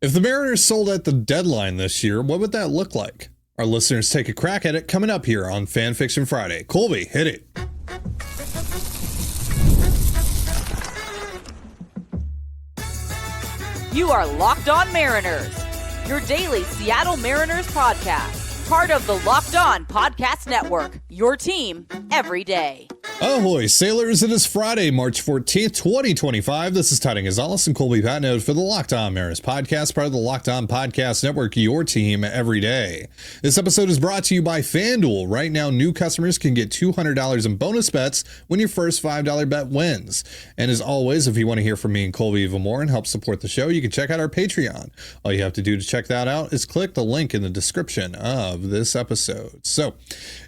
If the Mariners sold at the deadline this year, what would that look like? Our listeners take a crack at it coming up here on Fan Fiction Friday. Colby, hit it. You are Locked On Mariners, your daily Seattle Mariners podcast, part of the Locked On Podcast Network, your team every day. Ahoy, sailors. It is Friday, March 14th, 2025. This is Ty Gonzalez and Colby Patnode for the Locked On Mariners podcast, part of the Locked On Podcast Network, your team every day. This episode is brought to you by FanDuel. Right now, new customers can get $200 in bonus bets when your first $5 bet wins. And as always, if you want to hear from me and Colby even more and help support the show, you can check out our Patreon. All you have to do to check that out is click the link in the description of this episode. So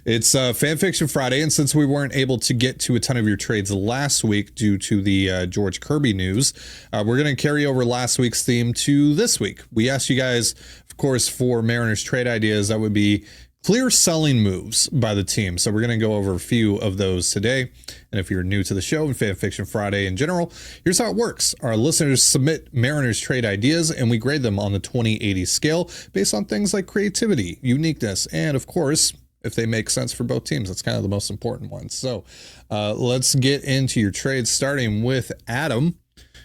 it's Fan Fiction Friday, and since we weren't able to get to a ton of your trades last week due to the George Kirby news, we're going to carry over last week's theme to this week. We asked you guys, of course, for Mariners trade ideas that would be clear selling moves by the team. So we're going to go over a few of those today. And if you're new to the show and Fan Fiction Friday in general, here's how it works. Our listeners submit Mariners trade ideas and we grade them on the 20/80 scale based on things like creativity, uniqueness, and of course, if they make sense for both teams. That's kind of the most important one. So let's get into your trades, starting with Adam,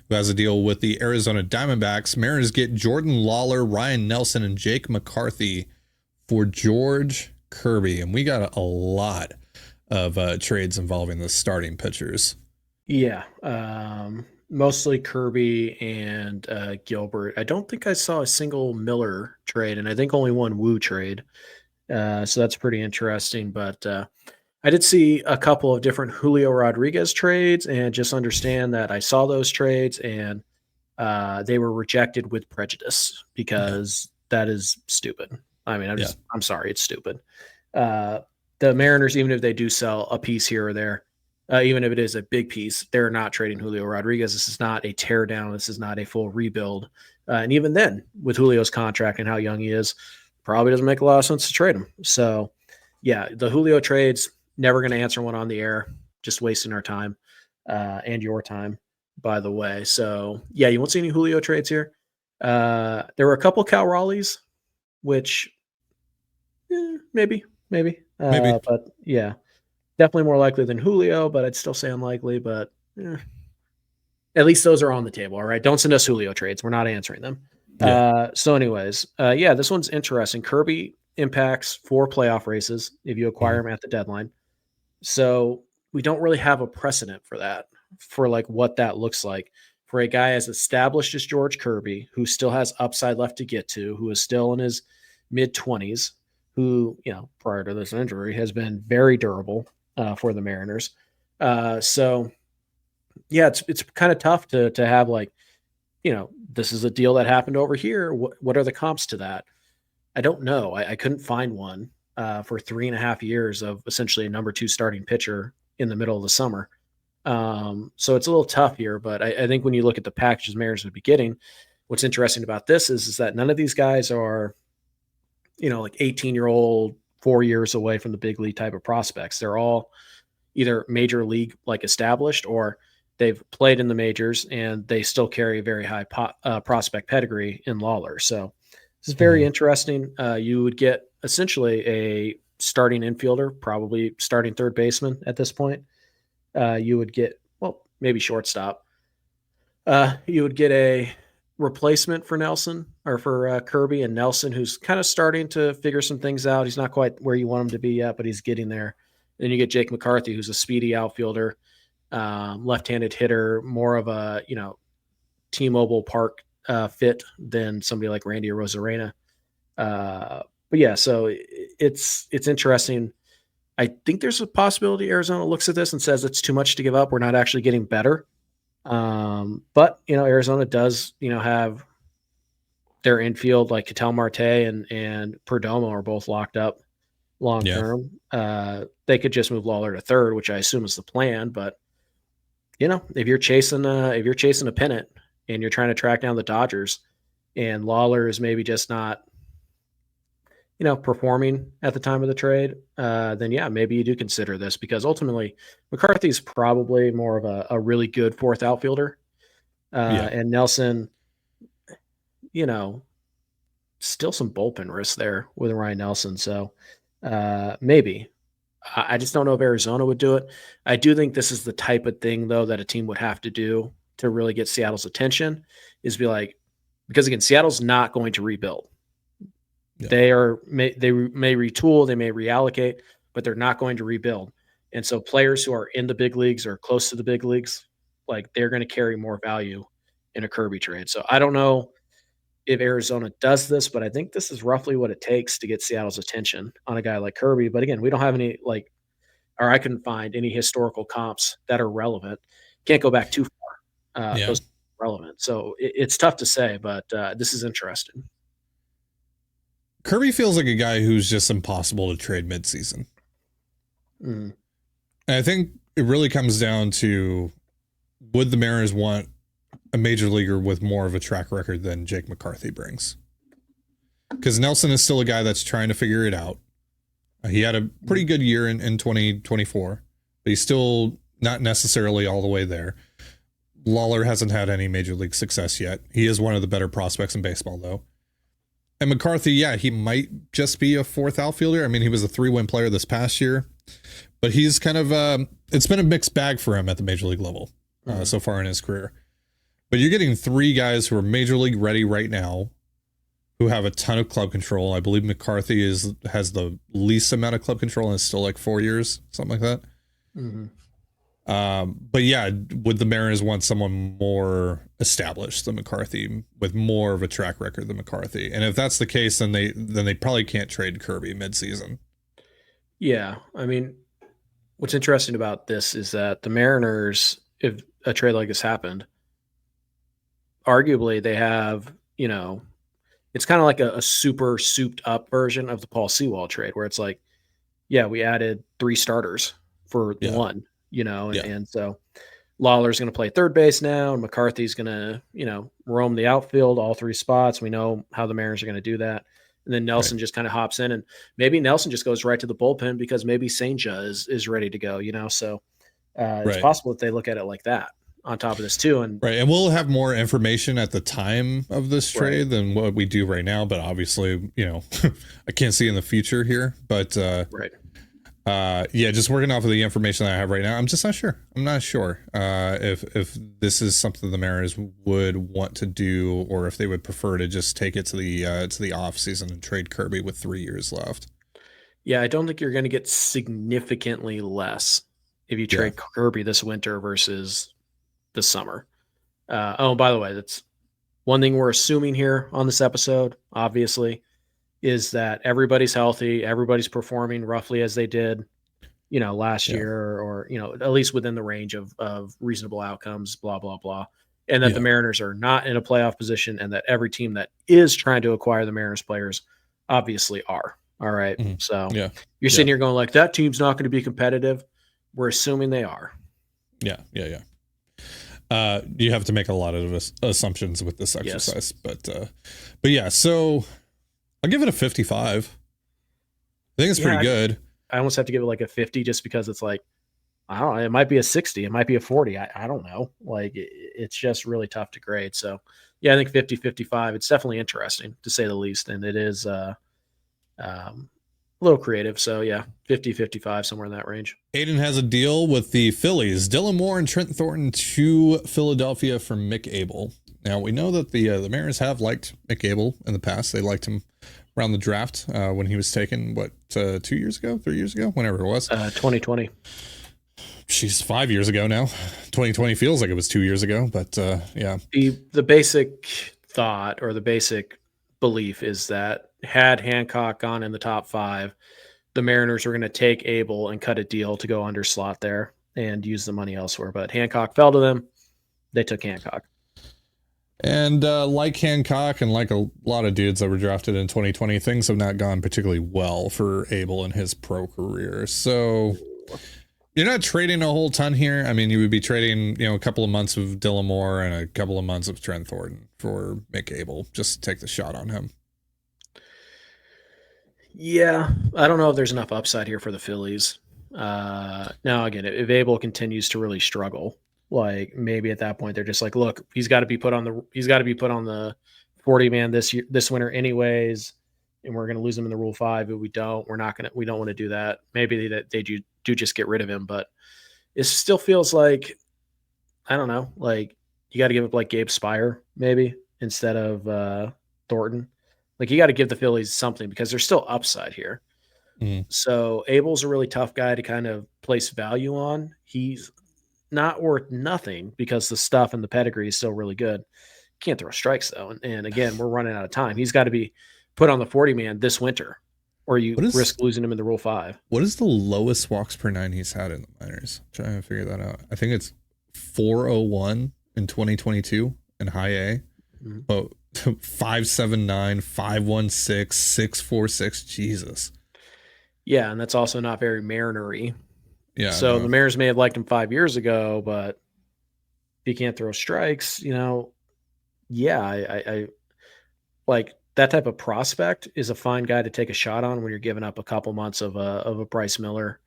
who has a deal with the Arizona Diamondbacks. Mariners get Jordan Lawler, Ryan Nelson, and Jake McCarthy for George Kirby. And we got a lot of trades involving the starting pitchers. Yeah, mostly Kirby and Gilbert. I don't think I saw a single Miller trade, and I think only one Wu trade. So that's pretty interesting. But I did see a couple of different Julio Rodriguez trades, and just understand that I saw those trades and they were rejected with prejudice because that is stupid. I mean, I'm sorry, it's stupid. The Mariners, even if they do sell a piece here or there, even if it is a big piece, they're not trading Julio Rodriguez. This is not a tear down. This is not a full rebuild. And even then, with Julio's contract and how young he is, probably doesn't make a lot of sense to trade him. So, yeah, the Julio trades, never going to answer one on the air, just wasting our time and your time, by the way. So, yeah, you won't see any Julio trades here. There were a couple Cal Raleighs, which maybe. But, yeah, definitely more likely than Julio, but I'd still say unlikely. But at least those are on the table, all right? Don't send us Julio trades. We're not answering them. Yeah. So anyways, this one's interesting. Kirby impacts 4 playoff races if you acquire him at the deadline. So we don't really have a precedent for that, for like what that looks like for a guy as established as George Kirby, who still has upside left to get to, who is still in his mid-20s, who, prior to this injury has been very durable for the Mariners. So yeah, it's kind of tough to have like, this is a deal that happened over here. What are the comps to that? I don't know. I couldn't find one for 3.5 years of essentially a number 2 starting pitcher in the middle of the summer. So it's a little tough here, but I think when you look at the packages Mariners would be getting, what's interesting about this is that none of these guys are, like 18-year-old, 4 years away from the big league type of prospects. They're all either major league like established, or they've played in the majors and they still carry a very high prospect pedigree in Lawler. So this is very interesting. You would get essentially a starting infielder, probably starting third baseman at this point. You would get, maybe shortstop. You would get a replacement for Nelson or for Kirby, and Nelson, who's kind of starting to figure some things out. He's not quite where you want him to be yet, but he's getting there. Then you get Jake McCarthy, who's a speedy outfielder, left-handed hitter, more of a, T-Mobile Park fit than somebody like Randy Arozarena. But yeah, so it's interesting. I think there's a possibility Arizona looks at this and says it's too much to give up. We're not actually getting better. But Arizona does, have their infield, like Ketel Marte and Perdomo are both locked up long term. They could just move Lawler to third, which I assume is the plan. But if you're chasing a pennant and you're trying to track down the Dodgers, and Lawler is maybe just not, performing at the time of the trade, then yeah, maybe you do consider this, because ultimately McCarthy's probably more of a really good fourth outfielder. And Nelson, still some bullpen risk there with Ryan Nelson. So maybe. I just don't know if Arizona would do it. I do think this is the type of thing, though, that a team would have to do to really get Seattle's attention, is be like, because again, Seattle's not going to rebuild. Yeah. They may retool, they may reallocate, but they're not going to rebuild. And so players who are in the big leagues or close to the big leagues, like, they're going to carry more value in a Kirby trade. So I don't know if Arizona does this, but I think this is roughly what it takes to get Seattle's attention on a guy like Kirby. But again, we don't have any, or I couldn't find any historical comps that are relevant. Can't go back too far. Those are relevant. So it's tough to say, but this is interesting. Kirby feels like a guy who's just impossible to trade midseason. And I think it really comes down to, would the Mariners want a major leaguer with more of a track record than Jake McCarthy brings? Because Nelson is still a guy that's trying to figure it out. He had a pretty good year in 2024, but he's still not necessarily all the way there. Lawler hasn't had any major league success yet. He is one of the better prospects in baseball, though. And McCarthy, yeah, he might just be a fourth outfielder. I mean, he was a 3-win player this past year, but he's kind of, it's been a mixed bag for him at the major league level so far in his career. But you're getting 3 guys who are major league ready right now, who have a ton of club control. I believe McCarthy has the least amount of club control and is still like 4 years, something like that. But yeah, would the Mariners want someone more established than McCarthy, with more of a track record than McCarthy? And if that's the case, then they probably can't trade Kirby midseason. Yeah, I mean, what's interesting about this is that the Mariners, if a trade like this happened, arguably they have, it's kind of like a super souped up version of the Paul Sewald trade, where it's like, yeah, we added 3 starters for one, and so Lawler's going to play third base now, and McCarthy's going to, roam the outfield, all 3 spots. We know how the Mariners are going to do that. And then Nelson just kind of hops in, and maybe Nelson just goes right to the bullpen because maybe Senja is ready to go, so it's possible that they look at it like that on top of this too. And we'll have more information at the time of this trade than what we do right now, but obviously, I can't see in the future here, but just working off of the information that I have right now, I'm just not sure. I'm not sure if this is something the Mariners would want to do, or if they would prefer to just take it to the off season and trade Kirby with 3 years left. Yeah, I don't think you're going to get significantly less if you trade Kirby this winter versus this summer. By the way, that's one thing we're assuming here on this episode, obviously, is that everybody's healthy, everybody's performing roughly as they did, last year, or at least within the range of reasonable outcomes, blah, blah, blah. And that the Mariners are not in a playoff position, and that every team that is trying to acquire the Mariners players obviously are. All right. So you're sitting here going like, that team's not going to be competitive. We're assuming they are. Yeah. You have to make a lot of assumptions with this exercise, but yeah, so I'll give it a 55. I think it's pretty good. I almost have to give it like a 50 just because it's like, I don't know, it might be a 60, it might be a 40. I don't know. Like, it's just really tough to grade. So yeah, I think 50, 55, it's definitely interesting to say the least. And it is a little creative. So yeah, 50, 55, somewhere in that range. Aiden has a deal with the Phillies. Dylan Moore and Trent Thornton to Philadelphia for Mick Abel. Now, we know that the Mariners have liked Mick Abel in the past. They liked him around the draft when he was taken, 2 years ago, 3 years ago, whenever it was. 2020. She's 5 years ago now. 2020 feels like it was 2 years ago, but yeah. The basic thought, or the basic belief, is that had Hancock gone in the top 5, the Mariners were going to take Abel and cut a deal to go under slot there and use the money elsewhere. But Hancock fell to them. They took Hancock. And like Hancock and like a lot of dudes that were drafted in 2020, things have not gone particularly well for Abel in his pro career. So you're not trading a whole ton here. I mean, you would be trading, a couple of months of Dylan Moore and a couple of months of Trent Thornton for Mick Abel. Just take the shot on him. Yeah, I don't know if there's enough upside here for the Phillies. Now, again, if Abel continues to really struggle, like maybe at that point they're just like, look, he's got to be put on the 40 man this winter anyways, and we're going to lose him in the Rule 5. If we don't, we don't want to do that. Maybe they do just get rid of him, but it still feels like, I don't know, like you got to give up like Gabe Spire maybe instead of Thornton. Like you got to give the Phillies something because there's still upside here. So Abel's a really tough guy to kind of place value on. He's not worth nothing because the stuff and the pedigree is still really good. Can't throw strikes though. And again, we're running out of time. He's got to be put on the 40 man this winter or you risk losing him in the Rule 5. What is the lowest walks per nine he's had in the minors? I'm trying to figure that out. I think it's 401 in 2022 in high A. Oh, 579, 516, 646. Jesus. Yeah, and that's also not very Mariner-y. Yeah. So the Mariners may have liked him 5 years ago, but if he can't throw strikes, I like that type of prospect is a fine guy to take a shot on when you're giving up a couple months of a Bryce Miller.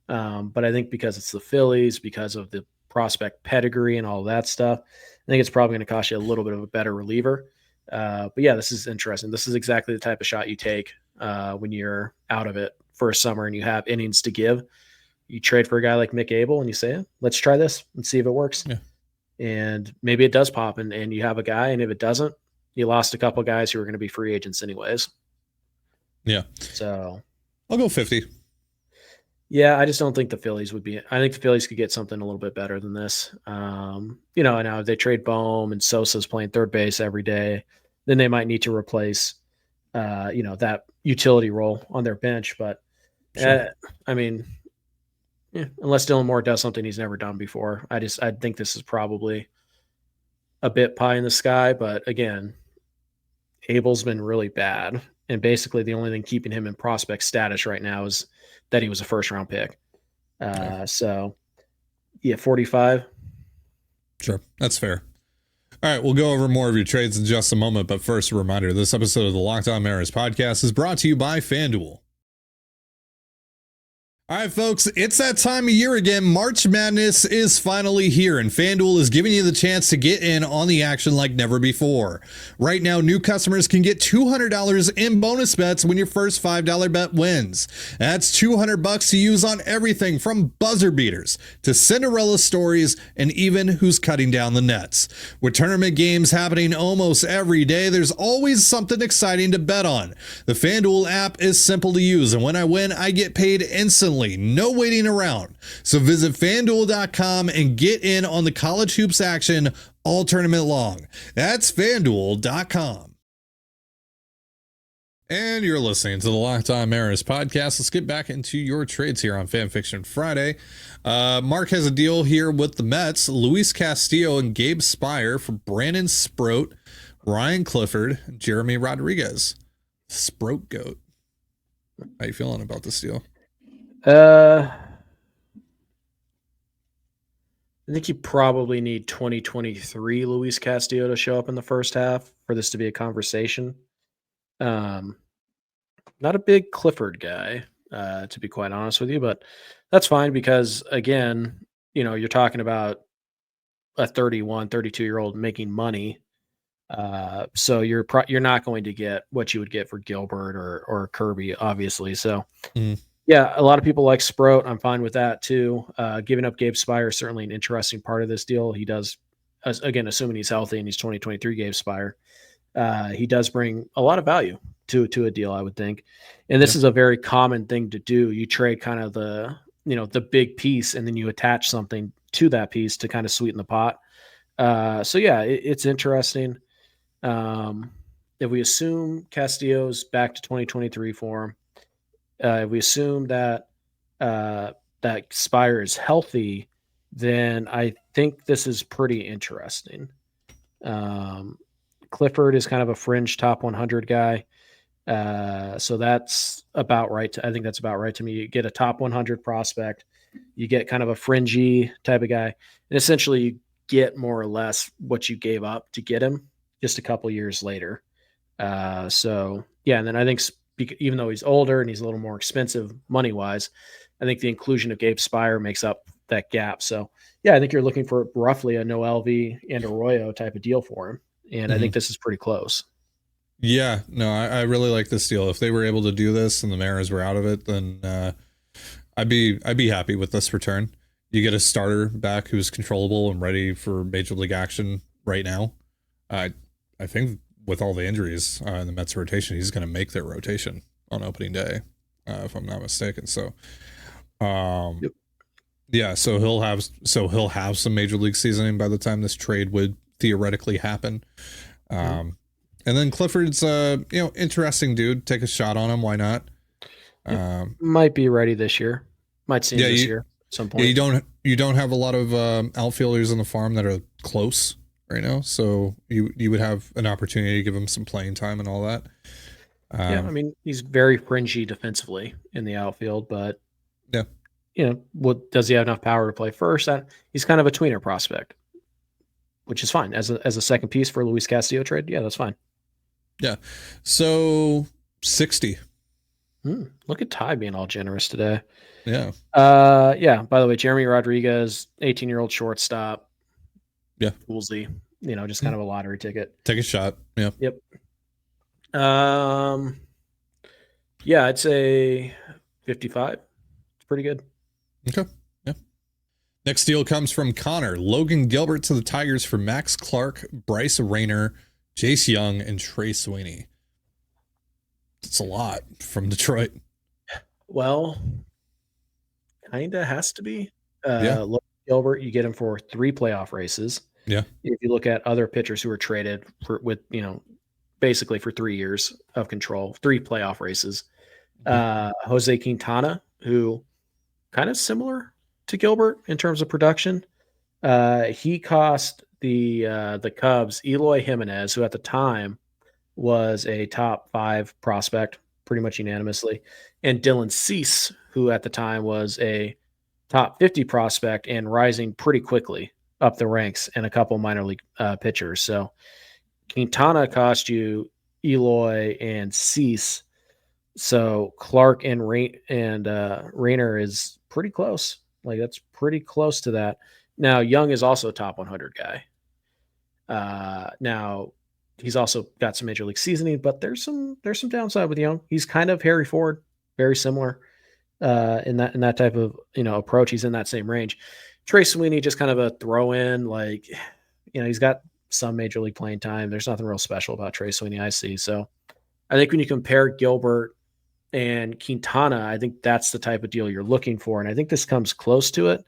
But I think because it's the Phillies, because of the prospect pedigree and all that stuff, I think it's probably going to cost you a little bit of a better reliever. But yeah, this is interesting. This is exactly the type of shot you take when you're out of it for a summer and you have innings to give. You trade for a guy like Mick Abel and you say, let's try this and see if it works. Yeah. And maybe it does pop and you have a guy, and if it doesn't, you lost a couple guys who are going to be free agents anyways. Yeah. So I'll go 50. Yeah, I just don't think the Phillies would be. I think the Phillies could get something a little bit better than this. Now if they trade Bohm and Sosa's playing third base every day, then they might need to replace, that utility role on their bench. But Sure. unless Dylan Moore does something he's never done before, I think this is probably a bit pie in the sky. But again, Abel's been really bad, and basically the only thing keeping him in prospect status right now is that he was a first-round pick. So, 45. Sure, that's fair. All right, we'll go over more of your trades in just a moment, but first, a reminder, this episode of the Locked On Mariners podcast is brought to you by FanDuel. All right, folks, it's that time of year again. March Madness is finally here, and FanDuel is giving you the chance to get in on the action like never before. Right now, new customers can get $200 in bonus bets when your first $5 bet wins. That's $200 to use on everything from buzzer beaters to Cinderella stories and even who's cutting down the nets. With tournament games happening almost every day, there's always something exciting to bet on. The FanDuel app is simple to use, and when I win, I get paid instantly. No waiting around. So visit FanDuel.com and get in on the college hoops action all tournament long. That's FanDuel.com. And you're listening to the Locked On Mariners podcast. Let's get back into your trades here on Fan Fiction Friday. Mark has a deal here with the Mets. Luis Castillo and Gabe Spire for Brandon Sproat, Ryan Clifford, Jeremy Rodriguez. Sproat goat. How you feeling about this deal? I think you probably need 2023 Luis Castillo to show up in the first half for this to be a conversation. Not a big Clifford guy, to be quite honest with you, but that's fine because, again, you're talking about a 31, 32-year-old making money. So you're not going to get what you would get for Gilbert or Kirby, obviously. So, Yeah, a lot of people like Sprout. I'm fine with that too. Giving up Gabe Spire is certainly an interesting part of this deal. He does, again, assuming he's healthy and he's 2023 Gabe Spire, he does bring a lot of value to a deal, I would think. And this is a very common thing to do. You trade kind of the big piece, and then you attach something to that piece to kind of sweeten the pot. It's interesting. If we assume Castillo's back to 2023 for him, if we assume that that Spire is healthy, then I think this is pretty interesting. Clifford is kind of a fringe top 100 guy. So that's about right. I think that's about right to me. You get a top 100 prospect, you get kind of a fringy type of guy, and essentially you get more or less what you gave up to get him just a couple years later. And then I think even though he's older and he's a little more expensive money-wise, I think the inclusion of Gabe Spire makes up that gap. So, I think you're looking for roughly a Noel V and Arroyo type of deal for him. And I think this is pretty close. Yeah, no, I really like this deal. If they were able to do this and the Mariners were out of it, then I'd be happy with this return. You get a starter back who's controllable and ready for major league action right now. I think with all the injuries in the Mets rotation, he's going to make their rotation on opening day, if I'm not mistaken. So, Yep. yeah, so he'll have some major league seasoning by the time this trade would theoretically happen. And then Clifford's interesting dude. Take a shot on him. Why not? Might be ready this year. Might see him this year at some point. Yeah, you don't have a lot of outfielders on the farm that are close right now, so you would have an opportunity to give him some playing time and all that. Yeah, I mean, he's very fringy defensively in the outfield, but yeah, what does he have enough power to play first? He's kind of a tweener prospect, which is fine as a second piece for Luis Castillo trade. Yeah, that's fine. Yeah, so 60. Look at Ty being all generous today. Yeah. Yeah. By the way, Jeremy Rodriguez, 18-year-old shortstop. Yeah. Woolsey, just kind of a lottery ticket. Take a shot. Yeah. Yep. Yeah, I'd say 55. It's pretty good. Okay. Yeah. Next deal comes from Connor. Logan Gilbert to the Tigers for Max Clark, Bryce Rayner, Jace Young, and Trey Sweeney. It's a lot from Detroit. Well, kinda has to be. Yeah. Logan Gilbert, you get him for 3 playoff races. Yeah. If you look at other pitchers who were traded basically for 3 years of control, 3 playoff races. Jose Quintana, who kind of similar to Gilbert in terms of production. He cost the Cubs Eloy Jimenez, who at the time was a top 5 prospect, pretty much unanimously, and Dylan Cease, who at the time was a top 50 prospect and rising pretty quickly up the ranks, and a couple minor league pitchers. So Quintana cost you Eloy and Cease. So Clark and Rayner is pretty close. Like, that's pretty close to that. Now, Young is also a top 100 guy. Now he's also got some major league seasoning, but there's some downside with Young. He's kind of Harry Ford, very similar in that type of approach. He's in that same range. Trey Sweeney, just kind of a throw in, like, he's got some major league playing time. There's nothing real special about Trey Sweeney, I see. So I think when you compare Gilbert and Quintana, I think that's the type of deal you're looking for. And I think this comes close to it.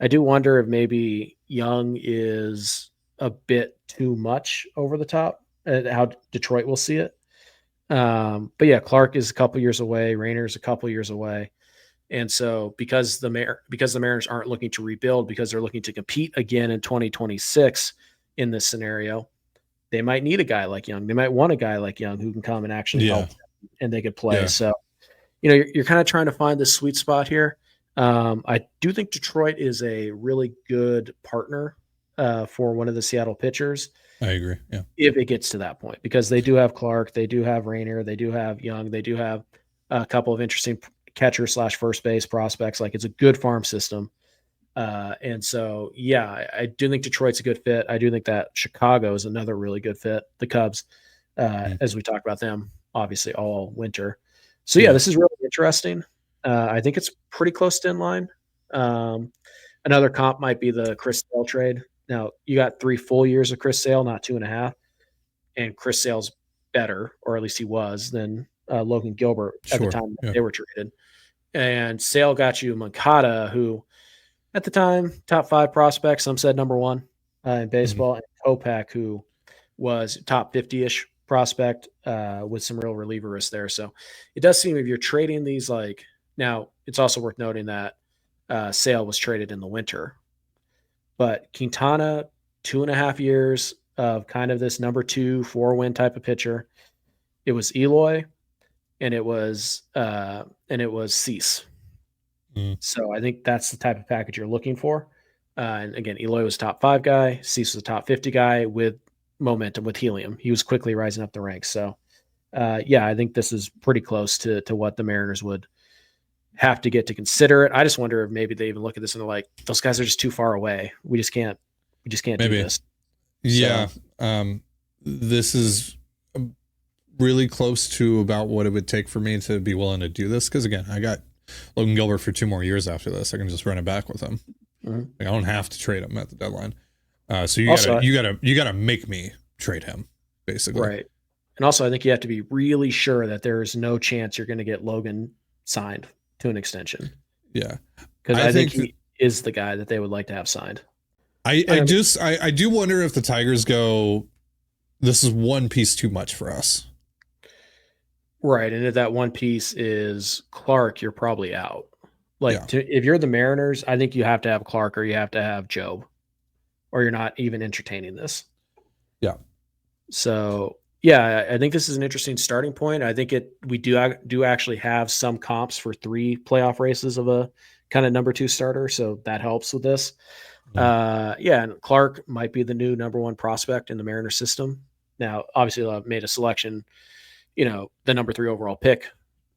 I do wonder if maybe Young is a bit too much over the top, how Detroit will see it. But yeah, Clark is a couple years away. Rayner's a couple years away. And so because the Mariners aren't looking to rebuild, because they're looking to compete again in 2026 in this scenario, they might need a guy like Young. They might want a guy like Young who can come and actually help them, and they could play. Yeah. So, you're kind of trying to find the sweet spot here. I do think Detroit is a really good partner for one of the Seattle pitchers. I agree. Yeah. If it gets to that point, because they do have Clark, they do have Rayner, they do have Young, they do have a couple of interesting catcher / first base prospects. Like, it's a good farm system. And so, yeah, I do think Detroit's a good fit. I do think that Chicago is another really good fit. The Cubs, as we talked about them, obviously all winter. So yeah, this is really interesting. I think it's pretty close to in line. Another comp might be the Chris Sale trade. Now, you got 3 full years of Chris Sale, not 2.5. And Chris Sale's better, or at least he was, than Logan Gilbert at the time they were traded. And Sale got you Moncada, who at the time, top 5 prospect, some said number 1 in baseball, and Kopech, who was top 50-ish prospect with some real relieverists there. So it does seem, if you're trading these, now it's also worth noting that Sale was traded in the winter. But Quintana, 2.5 years of kind of this number 2 4-win type of pitcher. It was Eloy, and it was Cease. So I think that's the type of package you're looking for. And again, Eloy was top 5 guy. Cease was a top 50 guy with momentum, with helium. He was quickly rising up the ranks. So yeah, I think this is pretty close to what the Mariners would have to get to consider it. I just wonder if maybe they even look at this and they're like, those guys are just too far away. We just can't do this. Yeah. So. This is really close to about what it would take for me to be willing to do this. Because again, I got Logan Gilbert for 2 more years after this. I can just run it back with him. Mhm. Like, I don't have to trade him at the deadline. So Also, you gotta make me trade him, basically. right. And also, I think you have to be really sure that there is no chance you're going to get Logan signed to an extension. Yeah. Because I think he is the guy that they would like to have signed. I do wonder if the Tigers go, this is one piece too much for us. Right. And if that one piece is Clark, you're probably out. Like, Yeah. if you're the Mariners, I think you have to have Clark or you have to have Job, or you're not even entertaining this. Yeah. So, yeah, I think this is an interesting starting point. I think we do actually have some comps for 3 playoff races of a kind of number 2 starter, so that helps with this. And Clark might be the new number 1 prospect in the Mariners system. Now, obviously, they'll have made a selection, the number 3 overall pick.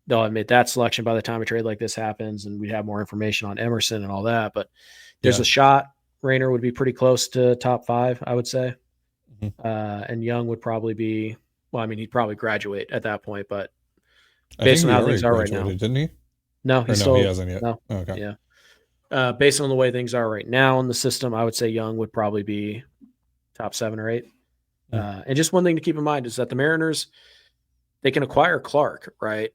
They'll have made that selection by the time a trade like this happens, and we'd have more information on Emerson and all that. But there's a shot Rayner would be pretty close to top 5, I would say. Mm-hmm. And Young would probably be, well, I mean, he'd probably graduate at that point, but based on how things are right now. Didn't he? No, he hasn't yet. No. Oh, okay. Yeah. Based on the way things are right now in the system, I would say Young would probably be top 7 or 8. And just one thing to keep in mind is that the Mariners, they can acquire Clark, right?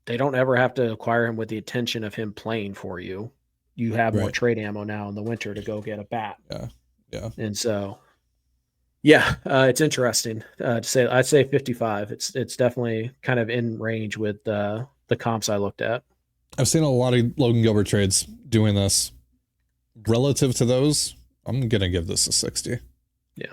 They don't ever have to acquire him with the intention of him playing for you. You have more trade ammo now in the winter to go get a bat. Yeah. And so, it's interesting to say. I'd say 55. It's definitely kind of in range with the comps I looked at. I've seen a lot of Logan Gilbert trades doing this. Relative to those, I'm gonna give this a 60. Yeah.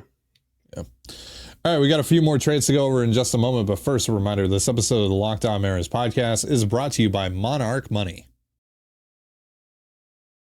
All right, we got a few more trades to go over in just a moment, but first, a reminder: this episode of the Locked On Mariners podcast is brought to you by Monarch Money.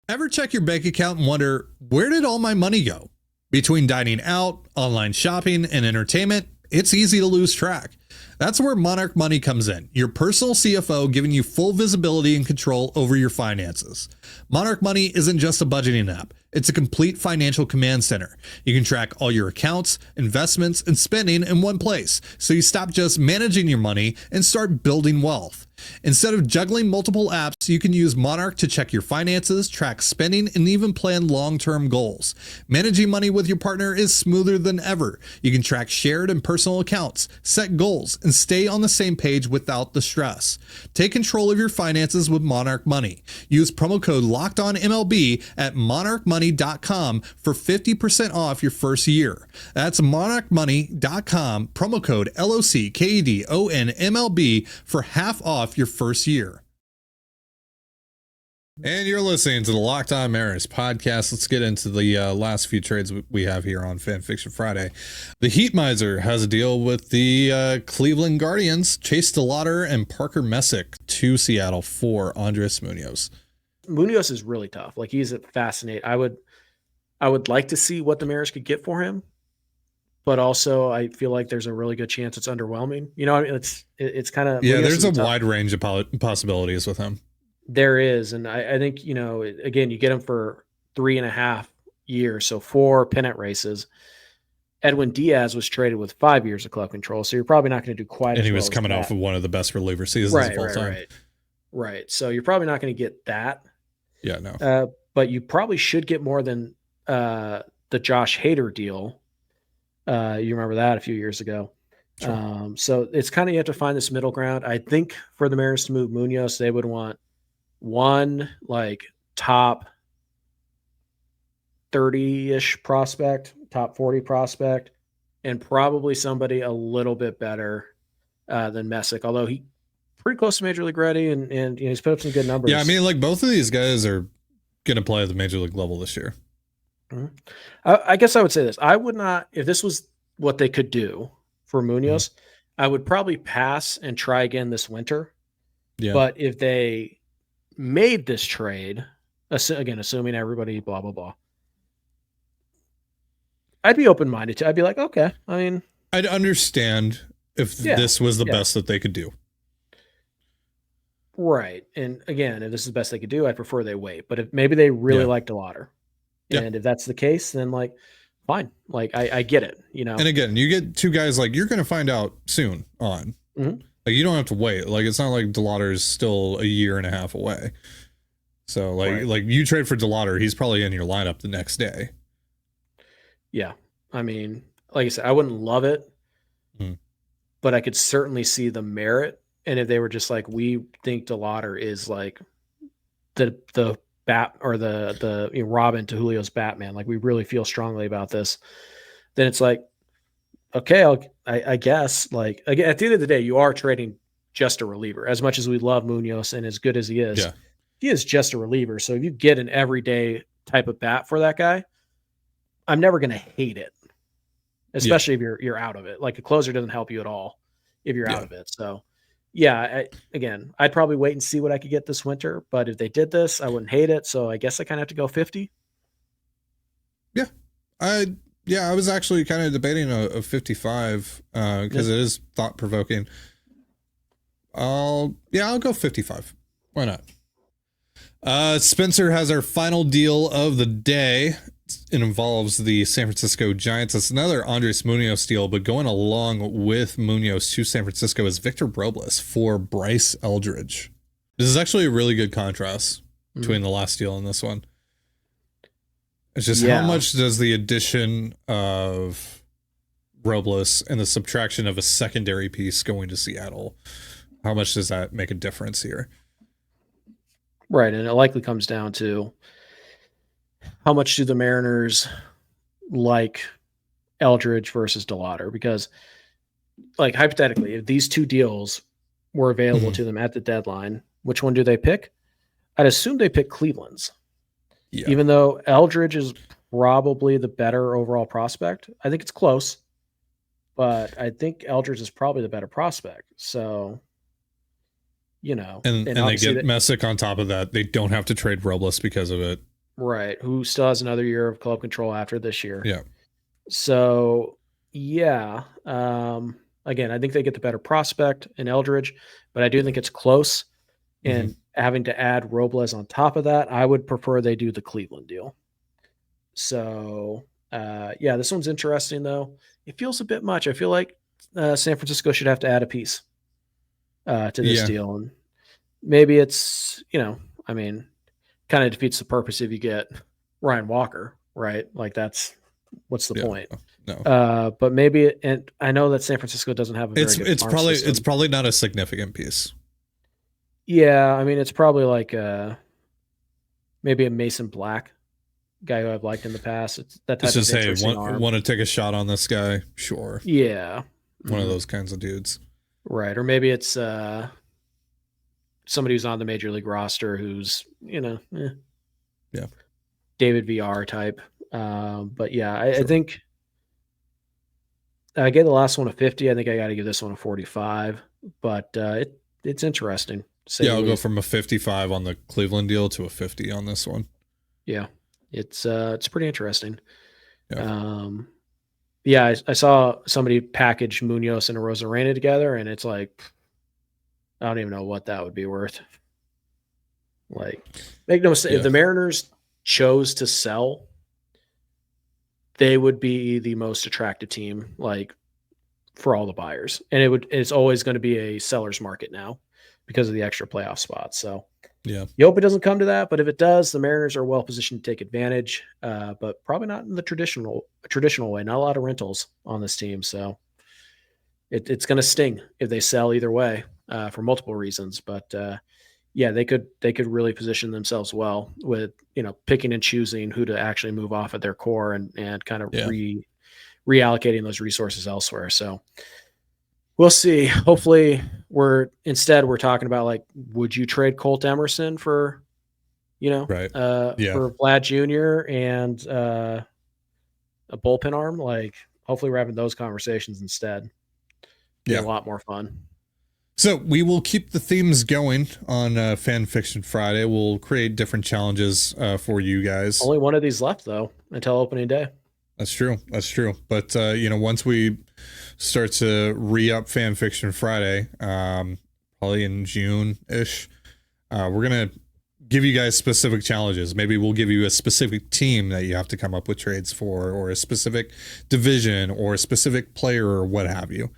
Ever check your bank account and wonder, where did all my money go? Between dining out, online shopping, and entertainment, it's easy to lose track. That's where Monarch Money comes in, your personal CFO giving you full visibility and control over your finances. Monarch Money isn't just a budgeting app. It's a complete financial command center. You can track all your accounts, investments, and spending in one place, so you stop just managing your money and start building wealth. Instead of juggling multiple apps, you can use Monarch to check your finances, track spending, and even plan long-term goals. Managing money with your partner is smoother than ever. You can track shared and personal accounts, set goals, and stay on the same page without the stress. Take control of your finances with Monarch Money. Use promo code LOCKEDONMLB at monarchmoney.com for 50% off your first year. That's monarchmoney.com, promo code LOCKEDONMLB for half off your first year. And you're listening to the Locked On Mariners podcast. Let's get into the last few trades we have here on Fan Fiction Friday. The Heat Miser has a deal with the Cleveland Guardians, Chase DeLauter and Parker Messick to Seattle for Andres Munoz. Munoz is really tough. Like, he's fascinating. I would like to see what the Mariners could get for him, but also I feel like there's a really good chance it's underwhelming. I mean, it's kind of there's a wide range of possibilities with him. There is, and I think again, you get him for 3.5 years, so 4 pennant races. Edwin Diaz was traded with 5 years of club control, so you're probably not going to do quite. And he was coming off of one of the best reliever seasons of all time. Right. So you're probably not going to get that. Yeah, no. But you probably should get more than the Josh Hader deal. You remember that a few years ago. Sure. So it's kind of, you have to find this middle ground. I think for the Mariners to move Munoz, they would want one like top 30-ish prospect, top 40 prospect, and probably somebody a little bit better than Messick, although he pretty close to Major League ready and he's put up some good numbers. Yeah, I mean, like, both of these guys are going to play at the Major League level this year. Mm-hmm. I guess I would say this. I would not, if this was what they could do for Munoz, I would probably pass and try again this winter. Yeah. But if they made this trade, again, assuming everybody blah, blah, blah, I'd be open-minded to. I'd be like, okay. I mean, I'd understand if this was the best that they could do. Right. And again, if this is the best they could do, I'd prefer they wait. But if maybe they really like DeLauter. And if that's the case, then like, fine. Like I get it, you know. And again, you get two guys like you're going to find out soon on. Mhm. Like you don't have to wait. Like it's not like DeLauter is still a year and a half away. So like you trade for DeLauter, he's probably in your lineup the next day. Yeah. I mean, like I said, I wouldn't love it, but I could certainly see the merit. And if they were just like, we think DeLauter is like the bat or the Robin to Julio's Batman, like we really feel strongly about this, then it's like, okay, I guess, like, again, at the end of the day, you are trading just a reliever. As much as we love Munoz and as good as he is, he is just a reliever. So if you get an everyday type of bat for that guy, I'm never going to hate it, especially if you're out of it. Like a closer doesn't help you at all if you're out of it. So yeah, I'd probably wait and see what I could get this winter, but if they did this, I wouldn't hate it. So I guess I kind of have to go 50. Yeah. I was actually kind of debating a 55 because it is thought provoking. I'll go 55. Why not? Spencer has our final deal of the day. It involves the San Francisco Giants. It's another Andres Munoz deal, but going along with Munoz to San Francisco is Victor Robles for Bryce Eldridge. This is actually a really good contrast between the last deal and this one. It's just how much does the addition of Robles and the subtraction of a secondary piece going to Seattle, how much does that make a difference here? Right, and it likely comes down to how much do the Mariners like Eldridge versus DeLauter? Because, like, hypothetically, if these two deals were available to them at the deadline, which one do they pick? I'd assume they pick Cleveland's. Yeah. Even though Eldridge is probably the better overall prospect. I think it's close, but I think Eldridge is probably the better prospect. So, you know. And they get Messick on top of that. They don't have to trade Robles because of it. Right, who still has another year of club control after this year. Yeah. So, yeah. Again, I think they get the better prospect in Eldridge, but I do think it's close. And having to add Robles on top of that, I would prefer they do the Cleveland deal. So, this one's interesting, though. It feels a bit much. I feel like San Francisco should have to add a piece to this deal. And maybe it's, kind of defeats the purpose if you get Ryan Walker, right? Like what's the point? No. But maybe, and I know that San Francisco doesn't have a very good farm system. It's probably not a significant piece. Yeah, I mean, it's probably like maybe a Mason Black guy who I've liked in the past. It's that type just of interesting arm. Want to take a shot on this guy? Sure. Yeah. One of those kinds of dudes. Right. Or maybe it's somebody who's on the major league roster who's, David VR type. But yeah, I think I gave the last one a 50. I think I got to give this one a 45, but it's interesting. I'll go from a 55 on the Cleveland deal to a 50 on this one. Yeah, it's pretty interesting. Yeah. I saw somebody package Munoz and Arozarena together, and it's like, I don't even know what that would be worth. Like, make no mistake, if the Mariners chose to sell, they would be the most attractive team, like, for all the buyers. And it's always going to be a seller's market now because of the extra playoff spots. So you hope it doesn't come to that, but if it does, the Mariners are well positioned to take advantage, but probably not in the traditional way. Not a lot of rentals on this team. So it's going to sting if they sell either way, for multiple reasons. But they could really position themselves well with, picking and choosing who to actually move off of their core and kind of reallocating those resources elsewhere. So we'll see. Hopefully we're talking about, like, would you trade Colt Emerson for, for Vlad Jr. and a bullpen arm? Like, hopefully we're having those conversations instead. Be a lot more fun. So we will keep the themes going on Fan Fiction Friday. We'll create different challenges for you guys. Only one of these left, though, until opening day. That's true. But, once we start to re-up Fan Fiction Friday, probably in June-ish, we're going to give you guys specific challenges. Maybe we'll give you a specific team that you have to come up with trades for, or a specific division, or a specific player, or what have you.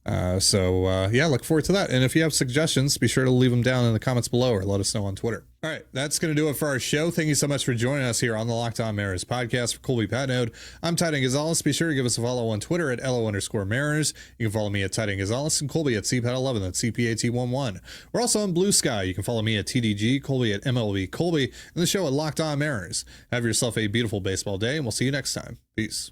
Yeah, look forward to that. And if you have suggestions, be sure to leave them down in the comments below or let us know on Twitter. All right, that's going to do it for our show. Thank you so much for joining us here on the Locked On Mariners podcast. For Colby Patnode, I'm Titan Gonzalez. Be sure to give us a follow on Twitter at LO_Mariners. You can follow me at Titan Gonzalez and Colby at CPAT11. That's CPAT11. We're also on Blue Sky. You can follow me at TDG, Colby at MLB Colby, and the show at Locked On Mariners. Have yourself a beautiful baseball day, and we'll see you next time. Peace.